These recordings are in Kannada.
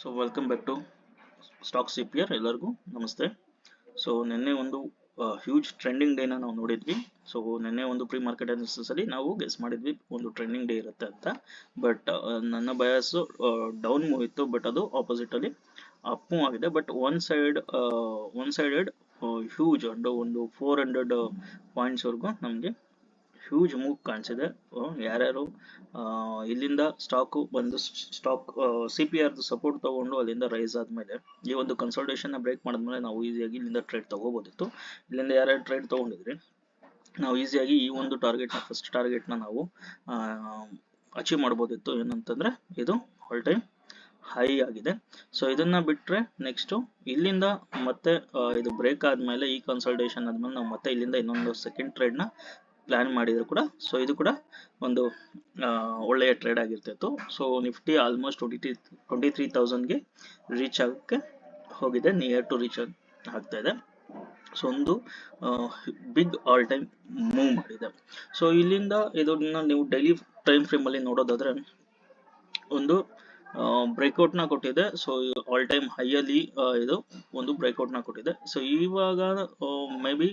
So welcome back to stock CPR. ಎಲ್ಲರಿಗೂ ನಮಸ್ತೆ. ಸೊ ನಿನ್ನೆ ಒಂದು ಹ್ಯೂಜ್ ಟ್ರೆಂಡಿಂಗ್ ಡೇನ ನಾವು ನೋಡಿದ್ವಿ. ಸೊ ನಿನ್ನೆ ಒಂದು ಪ್ರೀ ಮಾರ್ಕೆಟ್ ಅನಾಲಿಸಿಸ್ ಅಲ್ಲಿ ನಾವು ಗೆಸ್ ಮಾಡಿದ್ವಿ ಒಂದು ಟ್ರೆಂಡಿಂಗ್ ಡೇ ಇರುತ್ತೆ ಅಂತ. ಬಟ್ ನನ್ನ ಬಯಾಸ್ ಡೌನ್ ಮೂವ್ ಇತ್ತು, ಬಟ್ ಅದು ಆಪೋಸಿಟ್ ಅಲ್ಲಿ ಅಪ್ ಮೂವ್ ಆಗಿದೆ. ಬಟ್ ಒನ್ ಸೈಡೆಡ್ ಹ್ಯೂಜ್ ಒಂದು 400 ಪಾಯಿಂಟ್ಸ್ ವರೆಗೂ ನಮಗೆ ಹ್ಯೂಜ್ ಮೂವ್ ಕಾಣಿಸಿದೆ. ಯಾರ್ಯಾರು ಇಲ್ಲಿಂದ ಸ್ಟಾಕ್ CPR ಸಪೋರ್ಟ್ ತಗೊಂಡು ಅಲ್ಲಿಂದ ರೈಸ್ ಆದ್ಮೇಲೆ ಈ ಒಂದು ಕನ್ಸಲ್ಟೇಷನ್ ಬ್ರೇಕ್ ಮಾಡಿದ್ಮೇಲೆ ನಾವು ಈಸಿಯಾಗಿ ಇಲ್ಲಿಂದ ಟ್ರೇಡ್ ತಗೋಬಹುದಿತ್ತು. ಇಲ್ಲಿಂದ ಯಾರ್ಯಾರು ಟ್ರೇಡ್ ತಗೊಂಡಿದ್ರಿ, ನಾವು ಈಸಿಯಾಗಿ ಈ ಒಂದು ಫಸ್ಟ್ ಟಾರ್ಗೆಟ್ನ ನಾವು ಅಚೀವ್ ಮಾಡ್ಬೋದಿತ್ತು. ಏನಂತಂದ್ರೆ ಇದು ಆಲ್ ಟೈಮ್ ಹೈ ಆಗಿದೆ. ಸೊ ಇದನ್ನ ಬಿಟ್ರೆ ನೆಕ್ಸ್ಟ್ ಇಲ್ಲಿಂದ ಮತ್ತೆ ಇದು ಬ್ರೇಕ್ ಆದ್ಮೇಲೆ ಈ ಕನ್ಸಲ್ಟೇಷನ್ ಆದ್ಮೇಲೆ ನಾವು ಮತ್ತೆ ಇಲ್ಲಿಂದ ಇನ್ನೊಂದು ಸೆಕೆಂಡ್ ಟ್ರೇಡ್ ನ ಪ್ಲಾನ್ ಮಾಡಿದ್ರು ಕೂಡ. ಸೊ ಇದು ಕೂಡ ಒಂದು ಒಳ್ಳೆಯ ಟ್ರೇಡ್ ಆಗಿರ್ತಿತ್ತು. ಸೊ ನಿಫ್ಟಿ ಆಲ್ಮೋಸ್ಟ್ 23,000ಗೆ ರೀಚ್ ಆಗಕ್ಕೆ ಹೋಗಿದೆ, ನಿಯರ್ ಟು ರೀಚ್ ಆಗ್ತಾ ಇದೆ. ಸೊ ಒಂದು ಬಿಗ್ ಆಲ್ ಟೈಮ್ ಮೂವ್ ಮಾಡಿದೆ. ಸೊ ಇಲ್ಲಿಂದ ಇದನ್ನ ನೀವು ಡೈಲಿ ಟೈಮ್ ಫ್ರೇಮ್ ಅಲ್ಲಿ ನೋಡೋದಾದ್ರೆ ಒಂದು ಬ್ರೇಕ್ಔಟ್ ನ ಕೊಟ್ಟಿದೆ. ಸೊ ಆಲ್ ಟೈಮ್ ಹೈ ಅಲ್ಲಿ ಇದು ಒಂದು ಬ್ರೇಕ್ಔಟ್ ನ ಕೊಟ್ಟಿದೆ. ಸೊ ಇವಾಗ ಮೇ ಬಿ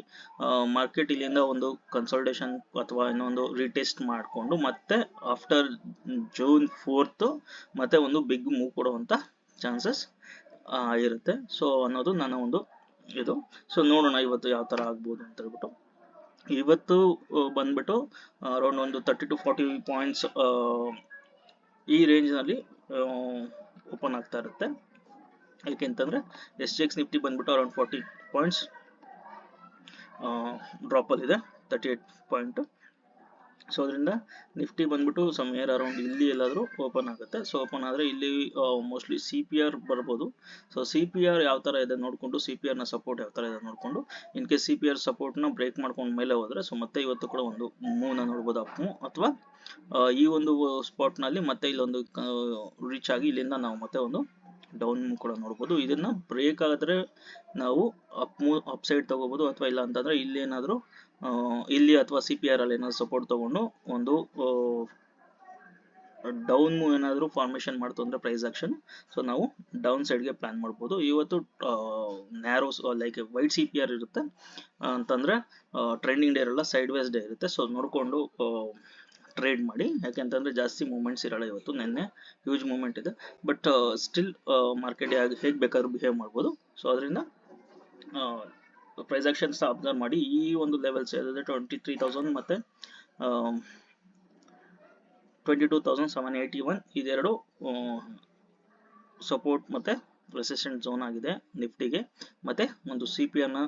ಮಾರ್ಕೆಟ್ ಇಲ್ಲಿಂದ ಒಂದು ಕನ್ಸಲ್ಟೇಷನ್ ಅಥವಾ ಇನ್ನೊಂದು ರೀಟೆಸ್ಟ್ ಮಾಡಿಕೊಂಡು ಮತ್ತೆ ಆಫ್ಟರ್ June 4th ಮತ್ತೆ ಒಂದು ಬಿಗ್ ಮೂವ್ ಕೊಡುವಂತ ಚಾನ್ಸಸ್ ಇರುತ್ತೆ. ಸೊ ಅನ್ನೋದು ನನ್ನ ಒಂದು ಇದು. ಸೊ ನೋಡೋಣ ಇವತ್ತು ಯಾವ ತರ ಆಗ್ಬೋದು ಅಂತ ಹೇಳ್ಬಿಟ್ಟು. ಇವತ್ತು ಬಂದ್ಬಿಟ್ಟು ಅರೌಂಡ್ ಒಂದು 30 to 40 ಪಾಯಿಂಟ್ಸ್ ಈ ರೇಂಜ್ ನಲ್ಲಿ ಓಪನ್ ಆಗ್ತಾ ಇರುತ್ತೆ. ಯಾಕೆಂತಂದ್ರೆ SGX ನಿಫ್ಟಿ ಬಂದ್ಬಿಟ್ಟು ಅರೌಂಡ್ 40 ಪಾಯಿಂಟ್ಸ್ ಡ್ರಾಪ್ ಅಲ್ಲಿ ಇದೆ, 38 ಪಾಯಿಂಟ್. ಸೊ ಅದರಿಂದ ನಿಫ್ಟಿ ಬಂದ್ಬಿಟ್ಟು ಸಮ್ವೇರ್ ಅರೌಂಡ್ ಇಲ್ಲಿ ಎಲ್ಲಾದ್ರೂ ಓಪನ್ ಆಗುತ್ತೆ. ಸೊ ಓಪನ್ ಆದ್ರೆ ಇಲ್ಲಿ ಮೋಸ್ಟ್ಲಿ CPR ಬರ್ಬೋದು. ಸೊ CPR ಯಾವ ತರ ಇದೆ ನೋಡ್ಕೊಂಡು, CPR ನ ಸಪೋರ್ಟ್ ಯಾವ ತರ ಇದೆ ನೋಡ್ಕೊಂಡು, ಇನ್ ಕೇಸ್ CPR ಸಪೋರ್ಟ್ ನ ಬ್ರೇಕ್ ಮಾಡ್ಕೊಂಡ್ ಮೇಲೆ ಹೋದ್ರೆ ಸೊ ಮತ್ತೆ ಇವತ್ತು ಕೂಡ ಒಂದು ಮೂವ್ ನ ನೋಡ್ಬೋದು, ಅಪ್ ಮೂವ್, ಅಥವಾ ಈ ಒಂದು ಸ್ಪಾಟ್ ನಲ್ಲಿ ಮತ್ತೆ ಇಲ್ಲೊಂದು ರೀಚ್ ಆಗಿ ಇಲ್ಲಿಂದ ನಾವು ಮತ್ತೆ ಒಂದು ಡೌನ್ ಮೂವ್ ಕೂಡ ನೋಡ್ಬೋದು. ಇದನ್ನ ಬ್ರೇಕ್ ಆದ್ರೆ ನಾವು ಅಪ್ ಸೈಡ್ ತಗೋಬಹುದು, ಅಥವಾ ಇಲ್ಲ ಅಂತಂದ್ರೆ ಇಲ್ಲಿ ಏನಾದ್ರು ಇಲ್ಲಿ ಅಥವಾ CPR ಅಲ್ಲಿ ಏನಾದ್ರು ಸಪೋರ್ಟ್ ತಗೊಂಡು ಒಂದು ಡೌನ್ ಮೂವ್ ಏನಾದ್ರು ಫಾರ್ಮೇಶನ್ ಮಾಡ್ತು ಅಂದ್ರೆ ಪ್ರೈಸ್ ಆಕ್ಷನ್, ಸೊ ನಾವು ಡೌನ್ ಸೈಡ್ ಗೆ ಪ್ಲಾನ್ ಮಾಡ್ಬೋದು. ಇವತ್ತು ನ್ಯಾರೋ ಲೈಕ್ ವೈಟ್ CPR ಇರುತ್ತೆ ಅಂತಂದ್ರೆ ಟ್ರೆಂಡಿಂಗ್ ಡೇ ಇರಲ್ಲ, ಸೈಡ್ ವೇಸ್ ಡೇ ಇರುತ್ತೆ. ಸೊ ನೋಡ್ಕೊಂಡು ಟ್ರೇಡ್ ಮಾಡಿ, ಯಾಕೆಂತಂದ್ರೆ ಜಾಸ್ತಿ ಮೂವ್ಮೆಂಟ್ಸ್ ಇರಲ್ಲ ಇವತ್ತು. ನಿನ್ನೆ ಹ್ಯೂಜ್ ಮೂವ್ಮೆಂಟ್ ಇದೆ, ಬಟ್ ಸ್ಟಿಲ್ ಮಾರ್ಕೆಟ್ ಹೇಗೆ ಬೇಕಾದ್ರೂ ಬಿಹೇವ್ ಮಾಡ್ಬೋದು. ಸೊ ಅದರಿಂದ ಪ್ರೈಸ್ ಆಕ್ಷನ್ಸ್ ಅಬ್ಸರ್ವ್ ಮಾಡಿ. ಈ ಒಂದು ಲೆವೆಲ್ಸ್ ಏನಿದೆ 23,000 ಮತ್ತೆ 22,781 ಇದೆರಡು ಸಪೋರ್ಟ್ ಮತ್ತೆ ರೆಸಿಸ್ಟೆಂಟ್ ಝೋನ್ ಆಗಿದೆ ನಿಫ್ಟಿಗೆ. ಮತ್ತೆ ಒಂದು CPR ನ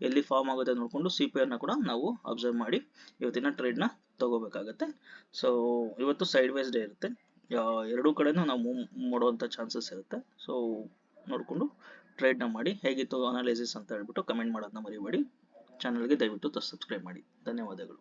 ಎಲ್ಲಿ ಫಾರ್ಮ್ ಆಗುತ್ತೆ ನೋಡ್ಕೊಂಡು CPR ನ ಕೂಡ ನಾವು ಅಬ್ಸರ್ವ್ ಮಾಡಿ ಇವತ್ತಿನ ಟ್ರೇಡ್ ನ ತಗೋಬೇಕಾಗತ್ತೆ. ಸೊ ಇವತ್ತು ಸೈಡ್ ವೈಸ್ ಡೇ ಇರುತ್ತೆ, ಎರಡೂ ಕಡೆನೂ ನಾವು ಮೂವ್ ಮಾಡುವಂತ ಚಾನ್ಸಸ್ ಇರುತ್ತೆ. ಸೊ ನೋಡ್ಕೊಂಡು ಟ್ರೇಡ್ ನ ಮಾಡಿ. ಹೇಗಿತ್ತು ಅನಾಲಿಸಿಸ್ ಅಂತ ಹೇಳ್ಬಿಟ್ಟು ಕಮೆಂಟ್ ಮಾಡೋದನ್ನ ಮರಿಬೇಡಿ. ಚಾನಲ್ಗೆ ದಯವಿಟ್ಟು ಸಬ್ಸ್ಕ್ರೈಬ್ ಮಾಡಿ. ಧನ್ಯವಾದಗಳು.